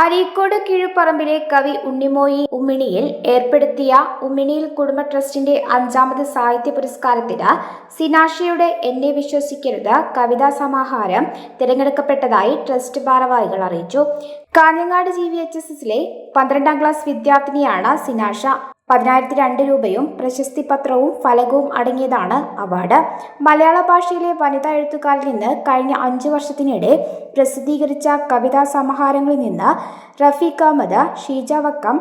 അരീക്കോട് കീഴുപറമ്പിലെ കവി ഉണ്ണിമോയി ഉമ്മിണിയിൽ ഏർപ്പെടുത്തിയ ഉമ്മിണിയിൽ കുടുംബ ട്രസ്റ്റിന്റെ 5ാമത് സാഹിത്യ പുരസ്കാരത്തിന് സിനാഷയുടെ എന്നെ വിശ്വസിക്കരുത് കവിതാ സമാഹാരം തിരഞ്ഞെടുക്കപ്പെട്ടതായി ട്രസ്റ്റ് ഭാരവാഹികൾ അറിയിച്ചു. കാഞ്ഞങ്ങാട് GVHSSലെ 12ാം ക്ലാസ് വിദ്യാർത്ഥിനിയാണ് സിനാഷ. 10,002 രൂപയും പ്രശസ്തി പത്രവും ഫലകവും അടങ്ങിയതാണ് അവാർഡ്. മലയാള ഭാഷയിലെ വനിതാ എഴുത്തുകാരിൽ നിന്ന് കഴിഞ്ഞ 5 വർഷത്തിനിടെ പ്രസിദ്ധീകരിച്ച കവിതാ സമാഹാരങ്ങളിൽ നിന്ന് റഫീഖ് അഹമ്മദ്, ഷീജ വക്കം,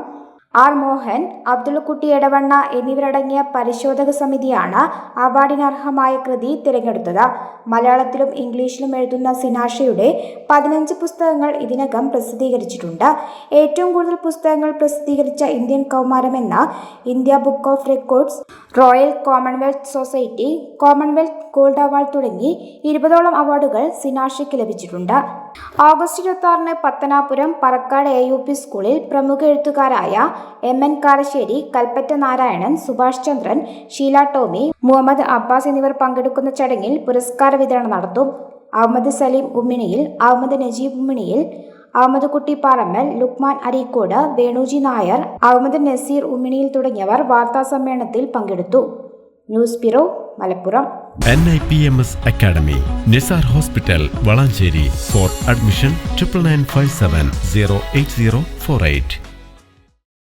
R. മോഹൻ, അബ്ദുള്ളക്കുട്ടി എടവണ്ണ എന്നിവരടങ്ങിയ പരിശോധക സമിതിയാണ് അവാർഡിനർഹമായ കൃതി തിരഞ്ഞെടുത്തത്. മലയാളത്തിലും ഇംഗ്ലീഷിലും എഴുതുന്ന സിനാഷയുടെ 15 പുസ്തകങ്ങൾ ഇതിനകം പ്രസിദ്ധീകരിച്ചിട്ടുണ്ട്. ഏറ്റവും കൂടുതൽ പുസ്തകങ്ങൾ പ്രസിദ്ധീകരിച്ച ഇന്ത്യൻ കൗമാരം എന്ന India book of records, royal Commonwealth society, Commonwealth gold award തുടങ്ങി 20ഓളം അവാർഡുകൾ സിനാഷയ്ക്ക് ലഭിച്ചിട്ടുണ്ട്. ഓഗസ്റ്റ് 26-ന് പത്തനാപുരം പറക്കാട് AUP സ്കൂളിൽ പ്രമുഖ എഴുത്തുകാരായ MN കാരശ്ശേരി, കൽപ്പറ്റ നാരായണൻ, സുഭാഷ് ചന്ദ്രൻ, ഷീല ടോമി, മുഹമ്മദ് അബ്ബാസ് എന്നിവർ പങ്കെടുക്കുന്ന ചടങ്ങിൽ പുരസ്കാര വിതരണം നടത്തും. അഹമ്മദ് സലീം ഉമ്മിണിയിൽ, അഹമ്മദ് നജീബ് ഉമ്മിണിയിൽ, അഹമ്മദ് കുട്ടി പാറമ്മൽ, ലുക്മാൻ അരീക്കോട്, വേണുജി നായർ, അഹമ്മദ് നസീർ ഉമ്മിണിയിൽ തുടങ്ങിയവർ വാർത്താസമ്മേളനത്തിൽ പങ്കെടുത്തു. News bureau, Malappuram. NIPMS Academy, Nisar Hospital, Valancheri. For admission 9957 08048.